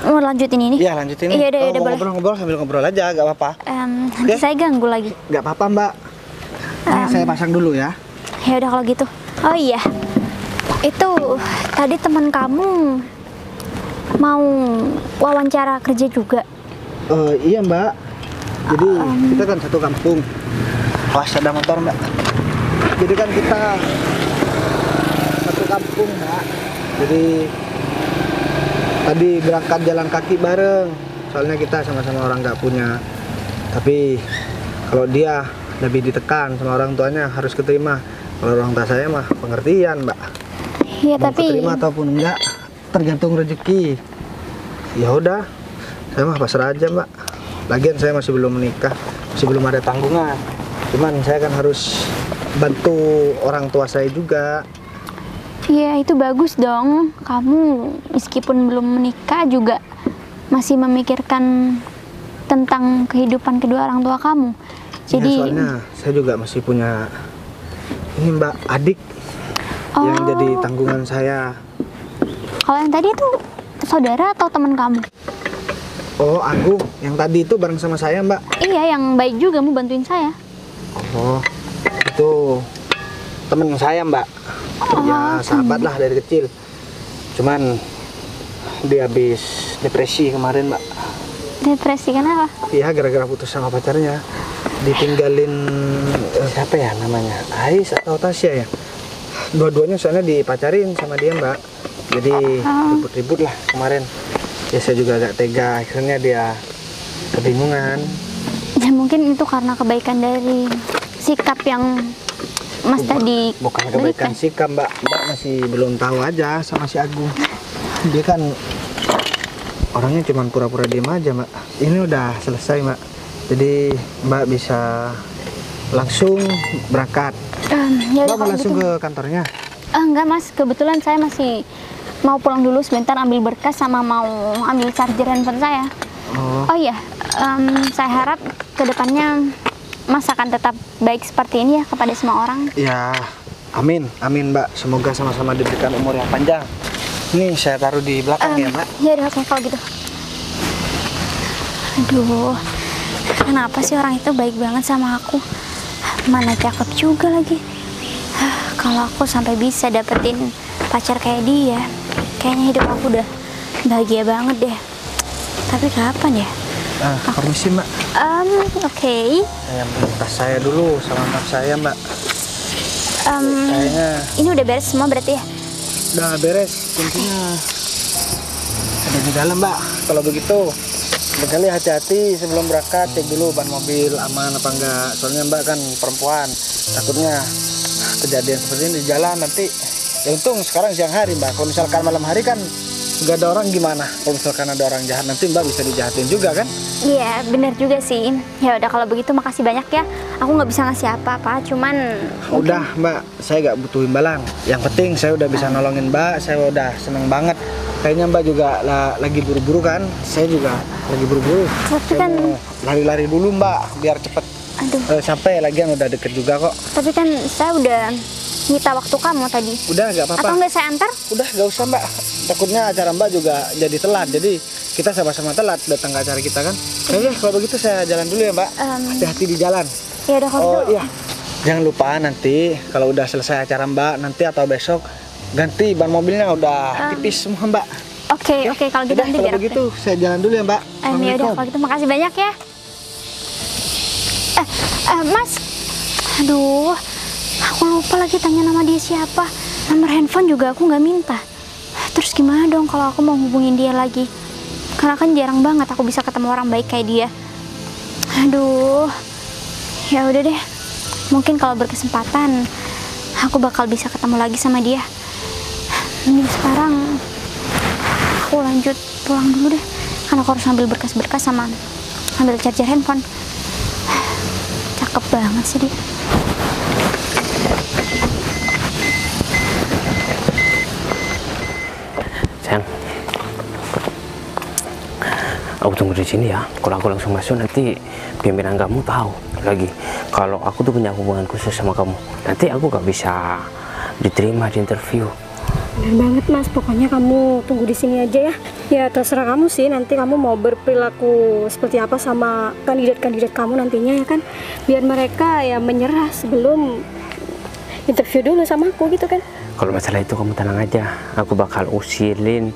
Mau lanjutin ini? Iya lanjutin. Iya udah boleh. Ngobrol-ngobrol sambil ngobrol aja, gak apa-apa. Nanti saya ganggu lagi. Gak apa-apa Mbak. Saya pasang dulu ya. Ya udah kalau gitu. Oh iya, itu tadi teman kamu mau wawancara kerja juga. Iya Mbak. Jadi kita kan satu kampung. Pas ada motor Mbak. Jadi kan kita satu kampung Mbak. Jadi tadi berangkat jalan kaki bareng. Soalnya kita sama-sama orang nggak punya. Tapi kalau dia lebih ditekan sama orang tuanya harus keterima. Kalau orang tua saya mah pengertian Mbak. Iya, Mau tapi keterima ataupun enggak tergantung rezeki. Ya udah, saya mah pasrah aja Mbak. Lagian saya masih belum menikah, masih belum ada tanggungan. Cuman saya kan harus bantu orang tua saya juga. iya itu bagus dong. Kamu meskipun belum menikah juga masih memikirkan tentang kehidupan kedua orang tua kamu. Jadi Ya, soalnya saya juga masih punya ini Mbak, adik yang jadi tanggungan saya. kalau yang tadi itu saudara atau teman kamu? Oh, Agung, yang tadi itu bareng sama saya Mbak. Iya, yang baik juga mau bantuin saya. Oh, itu temen saya Mbak. Ya sahabat lah dari kecil. Cuman dia habis depresi kemarin Mbak. Depresi kenapa? Iya, gara-gara putus sama pacarnya. Ditinggalin siapa ya namanya? Ais atau Tasya ya? Dua-duanya soalnya dipacarin sama dia Mbak. Jadi ribut-ribut lah kemarin. Ya saya juga agak tega. Akhirnya dia kebingungan. Ya mungkin itu karena kebaikan dari sikap yang Mas tadi Bukan kebaikan berikan. sikap Mbak. Mbak masih belum tahu aja sama si Agung. Dia kan orangnya cuma pura-pura diem aja Mbak. Ini udah selesai Mbak. Jadi Mbak bisa langsung berangkat. Ya Mbak udah mau kalau langsung gitu. ke kantornya? Enggak Mas, kebetulan saya masih mau pulang dulu sebentar ambil berkas sama mau ambil charger handphone saya. Oh iya, saya harap kedepannya Mas akan tetap baik seperti ini ya kepada semua orang. Ya, amin, amin Mbak. Semoga sama-sama diberikan umur yang panjang. Ini saya taruh di belakang ya Mbak. Ya udah oke kalau gitu. Aduh, kenapa sih orang itu baik banget sama aku? Mana cakep juga lagi. Kalau aku sampai bisa dapetin pacar kayak dia, kayaknya hidup aku udah bahagia banget deh. Tapi kapan ya? Permisi Mbak. Oke. Saya ambil tas saya dulu sama tas saya Mbak. Kayaknya Ini udah beres semua berarti ya? udah beres. Kuncinya ada di dalam Mbak. Kalau begitu, sekali hati-hati sebelum berangkat, cek dulu ban mobil aman apa enggak. Soalnya Mbak kan perempuan, takutnya kejadian seperti ini di jalan nanti. Ya untung sekarang siang hari Mbak. Kalau misalkan malam hari kan nggak ada orang gimana? Kalau misalkan ada orang jahat nanti Mbak bisa dijahatin juga kan? Iya, bener juga sih. Ya udah kalau begitu makasih banyak ya. Aku nggak bisa ngasih apa-apa, cuman Udah Mbak, saya nggak butuh imbalan. Yang penting saya udah bisa nolongin Mbak, saya udah seneng banget. Kayaknya Mbak juga lagi buru-buru kan? Saya juga lagi buru-buru. Tapi Saya kan- mau lari-lari dulu Mbak, biar cepet aduh. sampai. Lagian udah deket juga kok. Tapi kan saya udah nyita waktu kamu tadi. Udah nggak apa-apa. Atau nggak saya antar? Udah nggak usah Mbak. Takutnya acara Mbak juga jadi telat. Jadi kita sama-sama telat datang ke acara kita kan. Oke, kalau begitu saya jalan dulu ya Mbak. Hati-hati di jalan. Ya udah kalau Oh gitu. iya, jangan lupa nanti kalau udah selesai acara Mbak, nanti atau besok ganti ban mobilnya udah tipis semua Mbak. Oke, kalau gitu Udah nanti kalau biar begitu saya jalan dulu ya Mbak. ya udah Assalamualaikum. kalau gitu makasih banyak ya. Mas, aduh, aku lupa lagi tanya nama dia siapa. Nomor handphone juga aku nggak minta. Terus gimana dong kalau aku mau hubungin dia lagi? Karena kan jarang banget aku bisa ketemu orang baik kayak dia. Aduh, ya udah deh. Mungkin kalau berkesempatan aku bakal bisa ketemu lagi sama dia. Mending sekarang aku lanjut pulang dulu deh. Karena aku harus ambil berkas-berkas sama ambil charger handphone. Cakep banget sih dia. Sayang, aku tunggu di sini ya. Kalau aku langsung masuk nanti pimpinan kamu tahu lagi kalau aku tuh punya hubungan khusus sama kamu. Nanti aku gak bisa diterima di interview. Bener banget Mas, pokoknya kamu tunggu di sini aja ya. Ya terserah kamu sih, nanti kamu mau berperilaku seperti apa sama kandidat-kandidat kamu nantinya ya kan. Biar mereka ya menyerah sebelum interview dulu sama aku gitu kan. Kalau masalah itu kamu tenang aja. Aku bakal usilin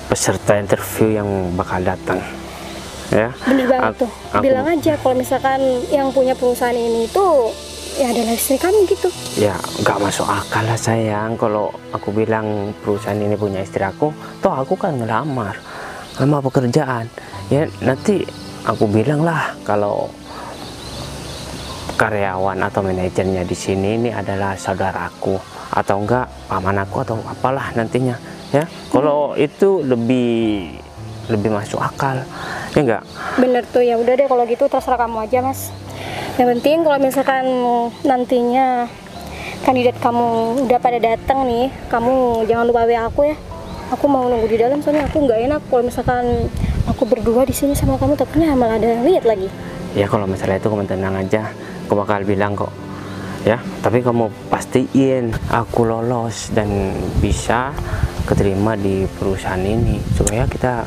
peserta interview yang bakal datang. Ya. Bener banget tuh. Bilang aja kalau misalkan yang punya perusahaan ini tuh ya adalah istri kamu gitu. Ya nggak masuk akal lah sayang kalau aku bilang perusahaan ini punya istri aku. Toh aku kan ngelamar pekerjaan. Ya nanti aku bilang lah kalau karyawan atau manajernya di sini ini adalah saudaraku atau enggak paman aku atau apalah nantinya. Ya kalau itu lebih masuk akal. Ya enggak? Bener tuh, ya udah deh kalau gitu terserah kamu aja Mas. Yang penting kalau misalkan nantinya kandidat kamu udah pada datang nih, kamu jangan lupa WA aku ya. Aku mau nunggu di dalam soalnya aku nggak enak kalau misalkan aku berdua di sini sama kamu takutnya malah ada yang lihat lagi. Ya kalau masalah itu kamu tenang aja, aku bakal bilang kok. Ya, tapi kamu pastiin aku lolos dan bisa keterima di perusahaan ini supaya kita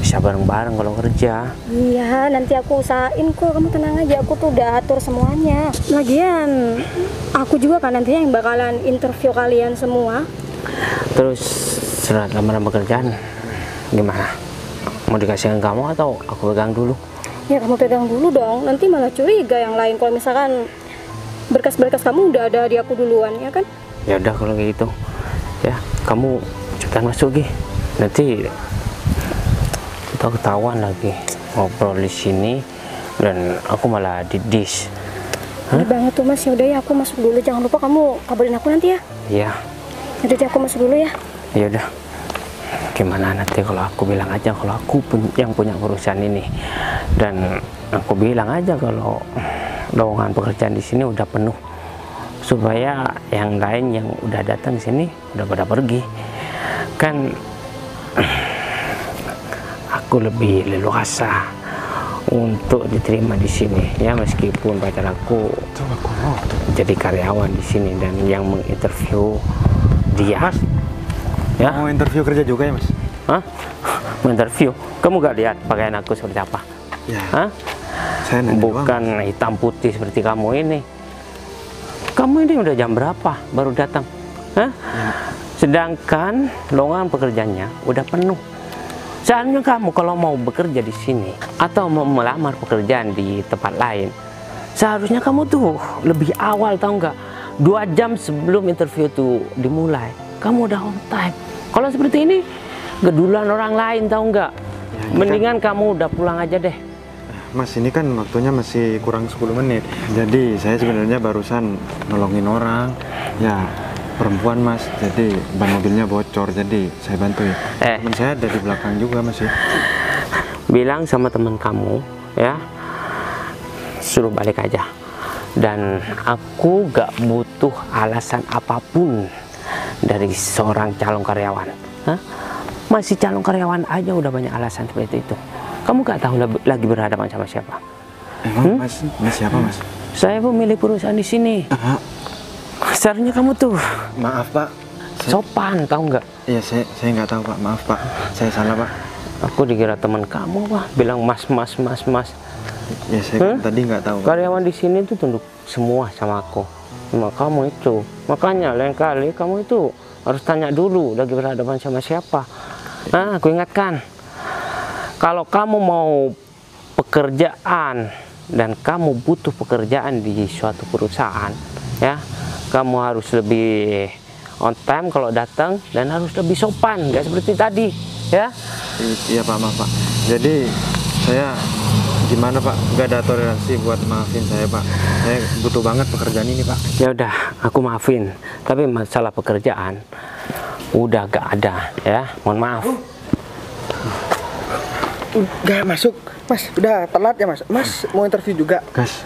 bisa bareng-bareng kalau kerja. Iya, nanti aku usahain kok, kamu tenang aja, aku tuh udah atur semuanya. Lagian, aku juga kan nantinya yang bakalan interview kalian semua. Terus surat lamaran pekerjaan gimana? Mau dikasihkan kamu atau aku pegang dulu? Ya kamu pegang dulu dong, nanti malah curiga yang lain kalau misalkan berkas-berkas kamu udah ada di aku duluan, ya kan? Ya udah kalau kayak gitu. Ya, kamu cepetan masuk Gi. Nanti kita ketahuan lagi ngobrol di sini dan aku malah didis. Bener banget tuh Mas, yaudah ya aku masuk dulu, jangan lupa kamu kabarin aku nanti ya. Iya. Yaudah deh aku masuk dulu ya. Ya udah. Gimana nanti kalau aku bilang aja kalau aku yang punya perusahaan ini dan aku bilang aja kalau lowongan pekerjaan di sini udah penuh supaya yang lain yang udah datang ke sini udah pada pergi kan. Aku lebih leluasa untuk diterima di sini ya meskipun pacar aku jadi karyawan di sini dan yang menginterview dia. Ya. Mau interview kerja juga ya Mas? Hah? Menginterview? Kamu gak lihat pakaian aku seperti apa? Ya. Hah? Saya nanya Bukan doang. hitam putih seperti kamu ini. Kamu ini udah jam berapa baru datang? Hah? Ya. Sedangkan lowongan pekerjaannya udah penuh. Seharusnya kamu kalau mau bekerja di sini atau mau melamar pekerjaan di tempat lain, seharusnya kamu tuh lebih awal, tahu nggak? 2 jam sebelum interview tuh dimulai, kamu udah on time. Kalau seperti ini, geduluan orang lain, tahu nggak? Ya, Mendingan kamu udah pulang aja deh. Mas, ini kan waktunya masih kurang 10 menit. Jadi saya sebenarnya barusan nolongin orang. Ya, perempuan Mas, jadi ban mobilnya bocor, jadi saya bantu ya. Teman saya ada di belakang juga Mas ya. Bilang sama teman kamu ya, suruh balik aja. Dan aku gak butuh alasan apapun dari seorang calon karyawan. Hah? Masih calon karyawan aja udah banyak alasan seperti itu. Kamu gak tahu lagi berhadapan sama siapa? Emang Mas, ini siapa Mas? Saya pemilik perusahaan di sini. Seharusnya kamu tuh Maaf Pak. sopan, tahu nggak? Iya, saya nggak tahu Pak. Maaf Pak, saya salah Pak. Aku dikira teman kamu, Pak. Bilang mas. Ya saya tadi nggak tahu. Karyawan di sini tuh tunduk semua sama aku, sama kamu itu. Makanya lain kali kamu itu harus tanya dulu lagi berhadapan sama siapa. Nah, aku ingatkan, kalau kamu mau pekerjaan dan kamu butuh pekerjaan di suatu perusahaan, ya, kamu harus lebih on time kalau datang dan harus lebih sopan, nggak seperti tadi, ya. Iya Pak, maaf Pak. Jadi saya gimana Pak? Nggak ada toleransi buat maafin saya Pak. Saya butuh banget pekerjaan ini Pak. Ya udah, aku maafin. Tapi masalah pekerjaan udah gak ada, ya. Mohon maaf. Gak masuk, Mas. Udah telat ya Mas. Mas mau interview juga. Gas,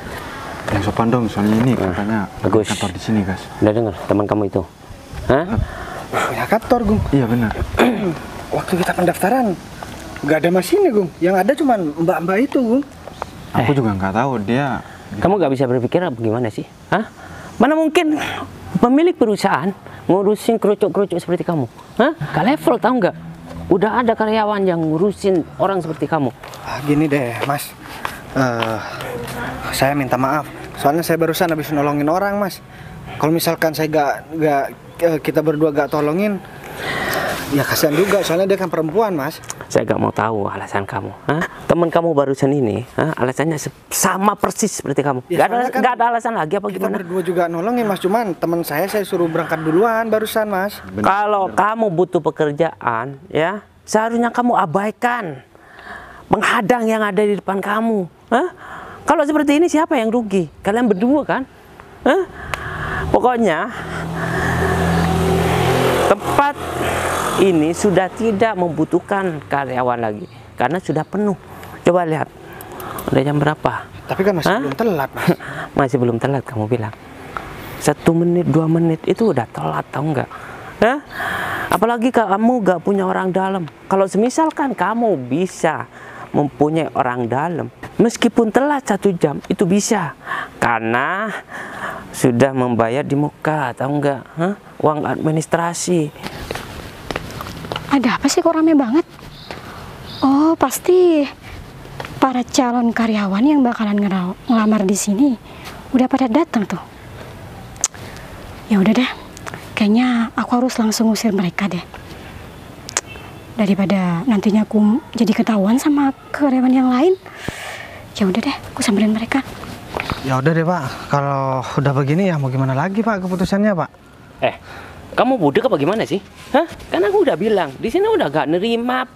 yang sopan dong. Soalnya ini katanya bagus. kantor di sini Gas. Udah dengar teman kamu itu? Hah? Punya kantor, Gung. Iya benar. Waktu kita pendaftaran nggak ada mesinnya, Gung. Yang ada cuma mbak-mbak itu, Gung. Aku juga nggak tahu dia. Kamu gak bisa berpikir apa gimana sih? Hah? Mana mungkin pemilik perusahaan ngurusin kerucuk-kerucuk seperti kamu? Hah? Gak level, tahu nggak? Udah ada karyawan yang ngurusin orang seperti kamu. Gini deh, Mas. Saya minta maaf. Soalnya saya barusan habis nolongin orang, Mas. Kalau misalkan saya kita berdua gak tolongin, ya kasihan juga. Soalnya dia kan perempuan, Mas. Saya gak mau tahu alasan kamu. Teman kamu barusan ini, alasannya sama persis seperti kamu. Ya, Gak ada alasan lagi apa Kita gimana? berdua juga nolongin Mas, cuman teman saya suruh berangkat duluan barusan Mas. Kalau kamu butuh pekerjaan, ya seharusnya kamu abaikan penghadang yang ada di depan kamu. Kalau seperti ini siapa yang rugi? Kalian berdua kan? Pokoknya tempat ini sudah tidak membutuhkan karyawan lagi karena sudah penuh. Coba lihat, udah jam berapa? Tapi kan masih belum telat Mas. Masih belum telat kamu bilang. 1 menit, 2 menit itu udah telat, tahu nggak? Apalagi kamu nggak punya orang dalam. Kalau semisalkan kamu bisa mempunyai orang dalam, meskipun telat 1 jam itu bisa, karena sudah membayar di muka, tahu nggak? Uang administrasi. Ada apa sih kok rame banget? Oh, pasti para calon karyawan yang bakalan ngelamar di sini udah pada datang tuh. Ya udah deh, kayaknya aku harus langsung usir mereka deh. Daripada nantinya aku jadi ketahuan sama karyawan yang lain. Ya udah deh, aku samperin mereka. Ya udah deh Pak, kalau udah begini ya mau gimana lagi Pak keputusannya Pak? Kamu budek apa gimana sih? Kan aku udah bilang, di sini udah gak nerima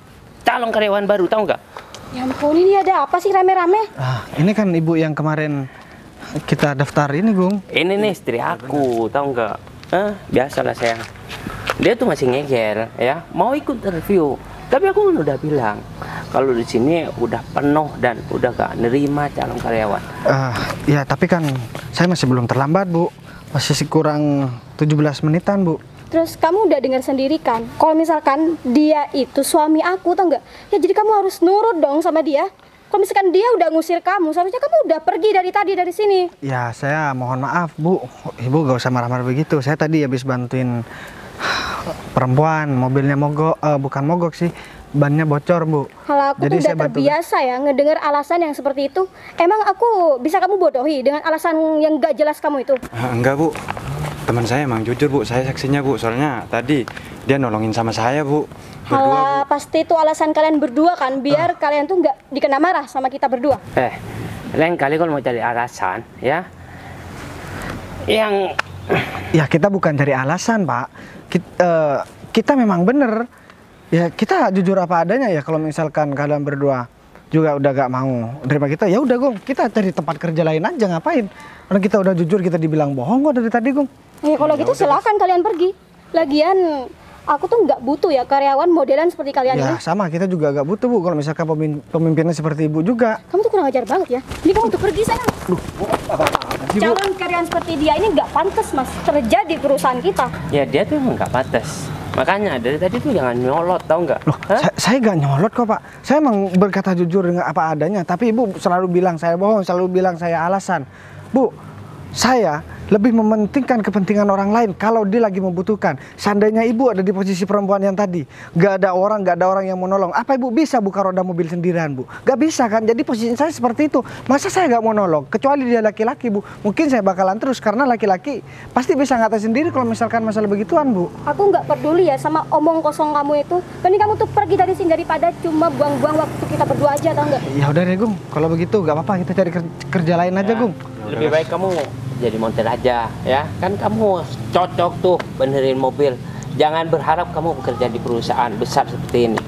calon karyawan baru, tahu nggak? Ya ampun, ini ada apa sih rame-rame? Ini kan ibu yang kemarin kita daftar ini, Gung. Ini nih istri aku, tahu nggak? Biasalah sayang. Dia tuh masih ngeyel, ya, mau ikut interview. Tapi aku kan udah bilang, kalau di sini udah penuh dan udah gak nerima calon karyawan. Ya tapi kan saya masih belum terlambat Bu, masih kurang 17 menitan Bu. Terus kamu udah dengar sendiri kan, kalau misalkan dia itu suami aku, tau nggak? Ya jadi kamu harus nurut dong sama dia. Kalau misalkan dia udah ngusir kamu, seharusnya kamu udah pergi dari tadi dari sini. Ya saya mohon maaf Bu, Ibu gak usah marah-marah begitu. Saya tadi habis bantuin perempuan, mobilnya mogok, bukan mogok sih, bannya bocor Bu. Kalau aku Jadi tuh saya udah bantu. terbiasa ya ngedengar alasan yang seperti itu. Emang aku bisa kamu bodohi dengan alasan yang gak jelas kamu itu? Enggak Bu, teman saya emang jujur Bu, saya saksinya Bu. Soalnya tadi dia nolongin sama saya Bu. Halah, pasti itu alasan kalian berdua kan, biar kalian tuh nggak dikena marah sama kita berdua. Lain kali kalau mau cari alasan, ya, yang Ya kita bukan cari alasan Pak, kita memang bener. Ya kita jujur apa adanya ya. Kalau misalkan kalian berdua juga udah gak mau terima kita, ya udah Gung, kita cari tempat kerja lain aja, ngapain? Karena kita udah jujur, kita dibilang bohong kok dari tadi Gung. Ya kalau gitu silakan kalian pergi. Lagian aku tuh nggak butuh ya karyawan modelan seperti kalian Ya ini. sama, kita juga gak butuh Bu, kalau misalkan pemimpinnya seperti Ibu juga. Kamu tuh kurang ajar banget ya. Ini kamu tuh pergi sana. Calon karyawan seperti dia ini nggak pantas Mas kerja di perusahaan kita. ya dia tuh emang nggak pantas. Makanya dari tadi tuh jangan nyolot, tau nggak? Loh, saya gak nyolot kok Pak. Saya emang berkata jujur dengan apa adanya. Tapi Ibu selalu bilang saya bohong, selalu bilang saya alasan. Bu, saya lebih mementingkan kepentingan orang lain kalau dia lagi membutuhkan. Seandainya Ibu ada di posisi perempuan yang tadi, gak ada orang yang mau nolong, apa Ibu bisa buka roda mobil sendirian Bu? Gak bisa kan? Jadi posisi saya seperti itu. Masa saya gak mau nolong? Kecuali dia laki-laki Bu. Mungkin saya bakalan terus, karena laki-laki pasti bisa ngatasin sendiri kalau misalkan masalah begituan Bu. Aku nggak peduli ya sama omong kosong kamu itu. Mending kamu tuh pergi dari sini daripada cuma buang-buang waktu kita berdua aja, tau nggak? Ya udah deh Gung, kalau begitu gak apa-apa, kita cari kerja lain aja Gung. Lebih baik kamu jadi montir aja, ya. Kan kamu cocok tuh benerin mobil. Jangan berharap kamu bekerja di perusahaan besar seperti ini.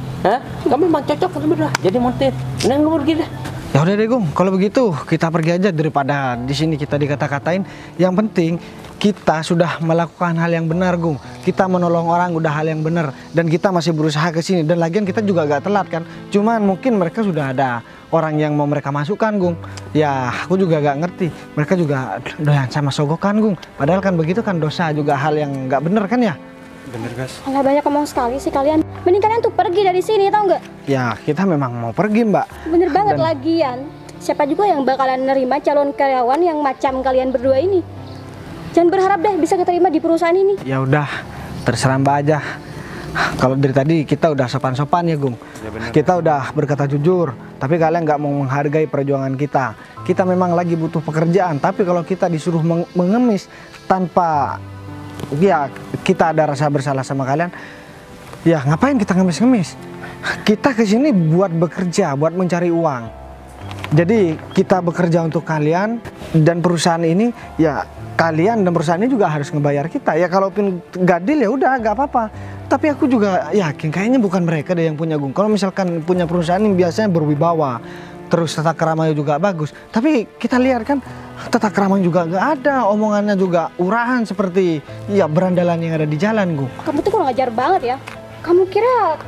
Kamu memang cocok kan berdua jadi montir. Neng lu pergi dah. Ya udah deh Gung, kalau begitu kita pergi aja daripada di sini kita dikata-katain. Yang penting kita sudah melakukan hal yang benar Gung. Kita menolong orang udah hal yang benar, dan kita masih berusaha ke sini, dan lagian kita juga gak telat kan. Cuman mungkin mereka sudah ada orang yang mau mereka masukkan Gung. Ya aku juga gak ngerti, mereka juga doyan sama sogokan Gung. Padahal kan begitu kan dosa, juga hal yang gak bener kan ya. Bener guys. Alah, banyak ngomong sekali sih kalian. Mending kalian tuh pergi dari sini, tau nggak? Ya kita memang mau pergi Mbak. Bener banget lagian. Siapa juga yang bakalan nerima calon karyawan yang macam kalian berdua ini? Jangan berharap deh bisa keterima di perusahaan ini. Ya udah, terserah Mbak aja. Kalau dari tadi kita udah sopan-sopan ya Gung. Ya Kita udah berkata jujur, tapi kalian nggak mau menghargai perjuangan kita. Kita memang lagi butuh pekerjaan, tapi kalau kita disuruh mengemis tanpa ya kita ada rasa bersalah sama kalian, ya ngapain kita ngemis-ngemis? kita ke sini buat bekerja, buat mencari uang. Jadi kita bekerja untuk kalian dan perusahaan ini ya kalian dan perusahaan ini juga harus ngebayar kita. Ya kalaupun gak deal ya udah gak apa-apa. Tapi aku juga yakin kayaknya bukan mereka deh yang punya Gung. Kalau misalkan punya perusahaan yang biasanya berwibawa, terus tata keramanya juga bagus. Tapi kita lihat kan tata keramanya juga gak ada, omongannya juga urahan seperti ya berandalan yang ada di jalan, Gung. Kamu tuh kurang ajar banget ya. Kamu kira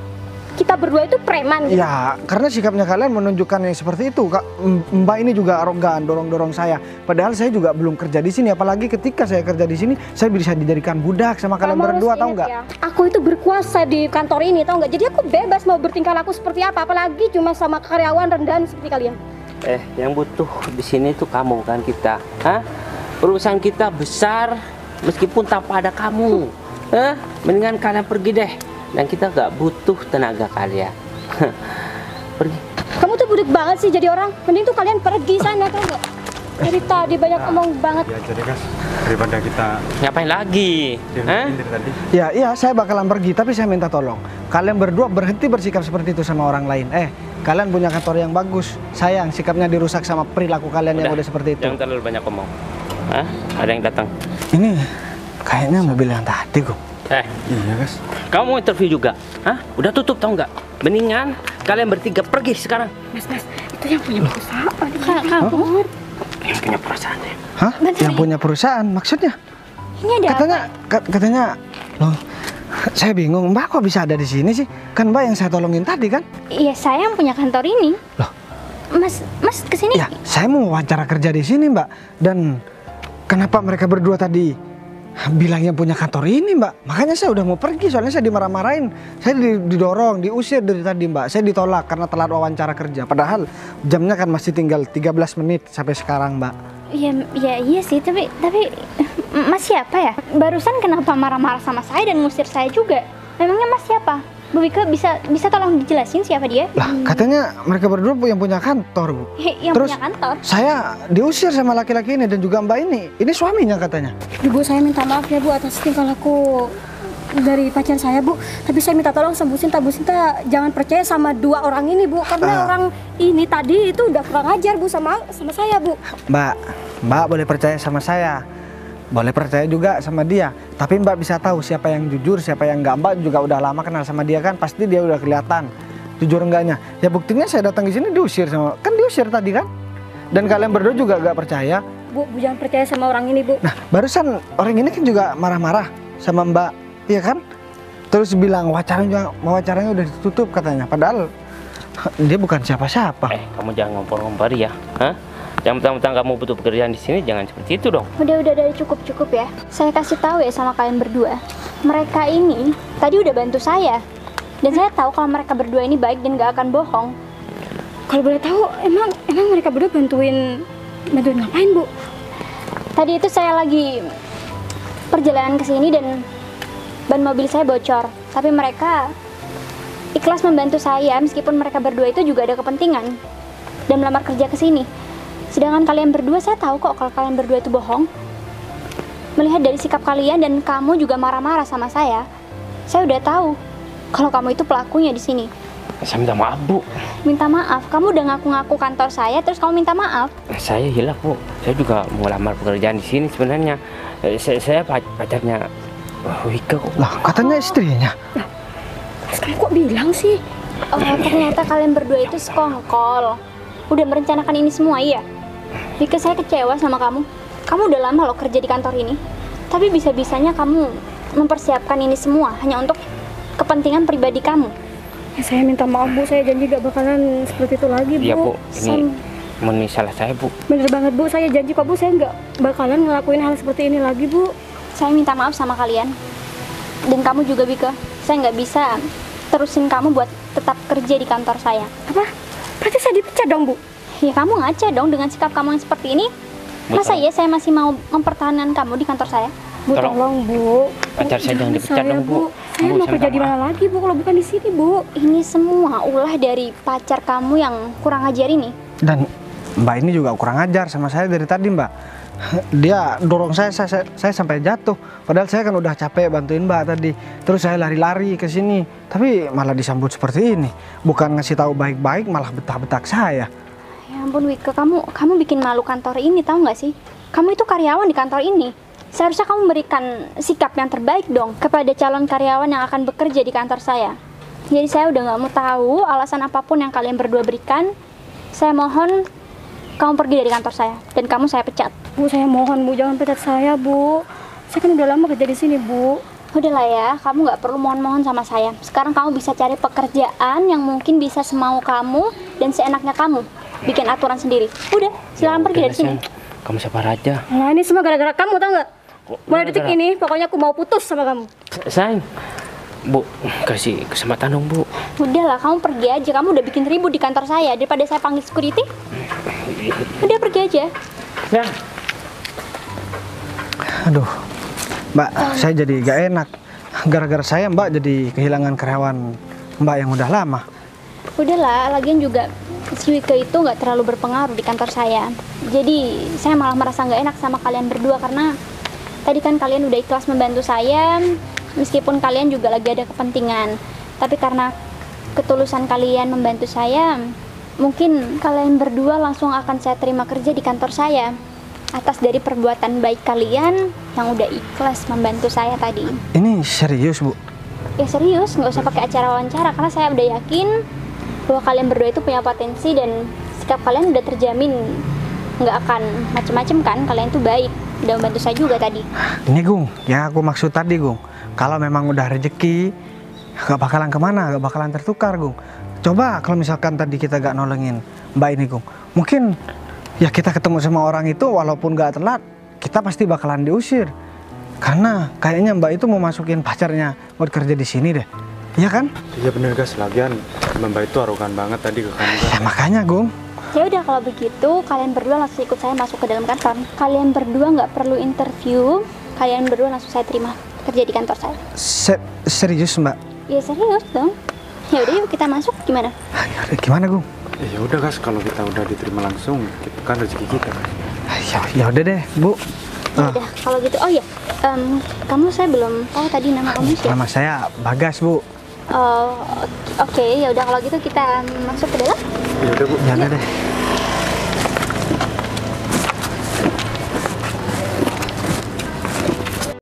kita berdua itu preman gitu? Ya, karena sikapnya kalian menunjukkan yang seperti itu. Kak, Mbak ini juga arogan, dorong-dorong saya. Padahal saya juga belum kerja di sini. Apalagi ketika saya kerja di sini, saya bisa dijadikan budak sama kalian Kamu berdua, harus tahu ingat nggak? ya, aku itu berkuasa di kantor ini, tahu nggak? Jadi aku bebas mau bertingkah laku seperti apa, apalagi cuma sama karyawan rendahan seperti kalian. Yang butuh di sini tuh kamu kan kita. Hah? Perusahaan kita besar meskipun tanpa ada kamu. Mendingan kalian pergi deh. Dan kita gak butuh tenaga kalian. Pergi. Kamu tuh budek banget sih jadi orang. Mending tuh kalian pergi sana, tahu nggak? Dari tadi banyak ngomong banget. Ya jadi guys, daripada kita Ngapain lagi? Hah? dari tadi. Ya, saya bakalan pergi, tapi saya minta tolong. Kalian berdua berhenti bersikap seperti itu sama orang lain. Kalian punya kantor yang bagus. Sayang, sikapnya dirusak sama perilaku kalian yang udah seperti itu. Jangan terlalu banyak ngomong. Hah? Ada yang datang. Ini kayaknya mobil yang tadi, Gung. Iya guys. Kamu mau interview juga? Hah? Udah tutup tau nggak? Mendingan kalian bertiga pergi sekarang. Mas, itu yang punya perusahaan. Yang punya perusahaan ya? Hah? Yang punya perusahaan maksudnya? Ini ada Katanya, loh, saya bingung. Mbak kok bisa ada di sini sih? Kan Mbak yang saya tolongin tadi kan? Iya, saya yang punya kantor ini. Loh, Mas kesini? ya saya mau wawancara kerja di sini, Mbak. Dan kenapa mereka berdua tadi bilang yang punya kantor ini, Mbak? Makanya saya udah mau pergi, soalnya saya dimarah-marahin. Saya didorong, diusir dari tadi, Mbak. Saya ditolak karena telat wawancara kerja. Padahal jamnya kan masih tinggal 13 menit sampai sekarang, Mbak. Iya sih, tapi Mas siapa ya? Barusan kenapa marah-marah sama saya dan ngusir saya juga? Memangnya Mas siapa? Bu Wika bisa tolong dijelasin siapa dia? Lah, katanya mereka berdua yang punya kantor, Bu. Yang Terus, punya kantor? saya diusir sama laki-laki ini dan juga Mbak ini. Ini suaminya katanya. Ibu, saya minta maaf ya Bu atas tingkah laku dari pacar saya, Bu. Tapi saya minta tolong sama Bu Sinta jangan percaya sama dua orang ini, Bu. Karena orang ini tadi itu udah kurang ajar, Bu, sama saya, Bu. Mbak boleh percaya sama saya. Boleh percaya juga sama dia. Tapi Mbak bisa tahu siapa yang jujur, siapa yang enggak. Mbak juga udah lama kenal sama dia kan. Pasti dia udah kelihatan jujur enggaknya. Ya buktinya saya datang di sini diusir sama. Kan diusir tadi kan. Dan kalian berdua juga gak percaya. Bu, jangan percaya sama orang ini, Bu. Nah, barusan orang ini kan juga marah-marah sama Mbak. Iya kan? Terus bilang wawancaranya udah ditutup katanya. Padahal dia bukan siapa-siapa. Kamu jangan ngompor-ngompor ya. Hah? Yang mentang-mentang kamu butuh pekerjaan di sini, jangan seperti itu dong. Udah cukup ya. Saya kasih tahu ya sama kalian berdua. Mereka ini tadi udah bantu saya. Dan saya tahu kalau mereka berdua ini baik dan gak akan bohong. Kalau boleh tahu, emang mereka berdua bantuin ngapain, Bu? Tadi itu saya lagi perjalanan ke sini dan ban mobil saya bocor. Tapi mereka ikhlas membantu saya meskipun mereka berdua itu juga ada kepentingan dan melamar kerja ke sini. Sedangkan kalian berdua, saya tahu kok kalau kalian berdua itu bohong. Melihat dari sikap kalian dan kamu juga marah-marah sama saya udah tahu kalau kamu itu pelakunya di sini. Saya minta maaf, Bu. Minta maaf? Kamu udah ngaku-ngaku kantor saya, terus kamu minta maaf? Saya hilaf, Bu. Saya juga mau lamar pekerjaan di sini sebenarnya. Saya pacarnya Wika kok. Lah, katanya istrinya. Sekarang kok bilang sih? Oh, ternyata kalian berdua itu sekongkol. Udah merencanakan ini semua, iya? Wika, saya kecewa sama kamu. Kamu udah lama loh kerja di kantor ini. Tapi bisa-bisanya kamu mempersiapkan ini semua hanya untuk kepentingan pribadi kamu. Ya, saya minta maaf, Bu. Saya janji gak bakalan seperti itu lagi, Bu. Iya, Bu. Ini salah saya, Bu. Bener banget, Bu. Saya janji kok, Bu. Saya gak bakalan ngelakuin hal seperti ini lagi, Bu. Saya minta maaf sama kalian. Dan kamu juga, Wika. Saya nggak bisa terusin kamu buat tetap kerja di kantor saya. Apa? Berarti saya dipecat dong, Bu? Ya kamu ngaca dong dengan sikap kamu yang seperti ini. Masa iya saya masih mau mempertahankan kamu di kantor saya? Bu, tolong, Bu. Pacar saya jangan dipecat dong, Bu. Saya mau kerja di mana lagi, Bu, kalau bukan di sini, Bu? Ini semua ulah dari pacar kamu yang kurang ajar ini. Dan Mbak ini juga kurang ajar sama saya dari tadi, Mbak. Dia dorong saya sampai jatuh. Padahal saya kan udah capek bantuin Mbak tadi. Terus saya lari-lari ke sini, tapi malah disambut seperti ini. Bukan ngasih tahu baik-baik, malah betak-betak saya. Ya ampun Wika, kamu bikin malu kantor ini, tahu nggak sih? Kamu itu karyawan di kantor ini. Seharusnya kamu memberikan sikap yang terbaik dong kepada calon karyawan yang akan bekerja di kantor saya. Jadi saya udah nggak mau tahu alasan apapun yang kalian berdua berikan. Saya mohon kamu pergi dari kantor saya dan kamu saya pecat. Bu, saya mohon Bu, jangan pecat saya Bu. Saya kan udah lama kerja di sini Bu. Udahlah ya, kamu nggak perlu mohon-mohon sama saya. Sekarang kamu bisa cari pekerjaan yang mungkin bisa semau kamu dan seenaknya kamu. Bikin aturan sendiri. Udah, silakan pergi dari sini. Kamu sabar aja. Nah, ini semua gara-gara kamu, tau nggak? Mulai detik ini, pokoknya aku mau putus sama kamu. Sayang, Bu, kasih kesempatan dong, Bu. Udahlah, kamu pergi aja. Kamu udah bikin ribut di kantor saya daripada saya panggil security. Udah pergi aja. Ya. Aduh, Mbak, saya jadi gak enak. Gara-gara saya Mbak jadi kehilangan karyawan Mbak yang udah lama. Udahlah, lagian juga si Wika itu nggak terlalu berpengaruh di kantor saya. Jadi saya malah merasa nggak enak sama kalian berdua karena tadi kan kalian udah ikhlas membantu saya, meskipun kalian juga lagi ada kepentingan. Tapi karena ketulusan kalian membantu saya, mungkin kalian berdua langsung akan saya terima kerja di kantor saya atas dari perbuatan baik kalian yang udah ikhlas membantu saya tadi. Ini serius, Bu? Ya serius, nggak usah pakai acara wawancara karena saya udah yakin bahwa kalian berdua itu punya potensi dan sikap kalian udah terjamin nggak akan macem-macem kan. Kalian tuh baik, udah membantu saya juga tadi. Ini Gung, yang aku maksud tadi Gung, kalau memang udah rezeki gak bakalan kemana, gak bakalan tertukar Gung. Coba kalau misalkan tadi kita gak nolongin Mbak ini Gung, mungkin ya kita ketemu sama orang itu walaupun gak telat, kita pasti bakalan diusir. Karena kayaknya Mbak itu mau masukin pacarnya buat kerja di sini deh. Iya kan? Iya bener guys, lagian Mbak itu arogan banget tadi ke kamu guys. Ya makanya Gung. Ya udah kalau begitu kalian berdua langsung ikut saya masuk ke dalam kantor. Kalian berdua nggak perlu interview, kalian berdua langsung saya terima kerja di kantor saya. Serius Mbak? Ya serius dong. Ya udah yuk kita masuk, gimana? Gimana Gung? Ya udah guys, kalau kita udah diterima langsung, itu kan rezeki kita. Ya udah deh Bu. Ya udah kalau gitu. Oh iya, kamu saya belum tahu tadi nama kamu siapa? Nama saya Bagas Bu. Oke, ya udah kalau gitu kita masuk ke dalam. Ya udah Bu. Ya udah deh.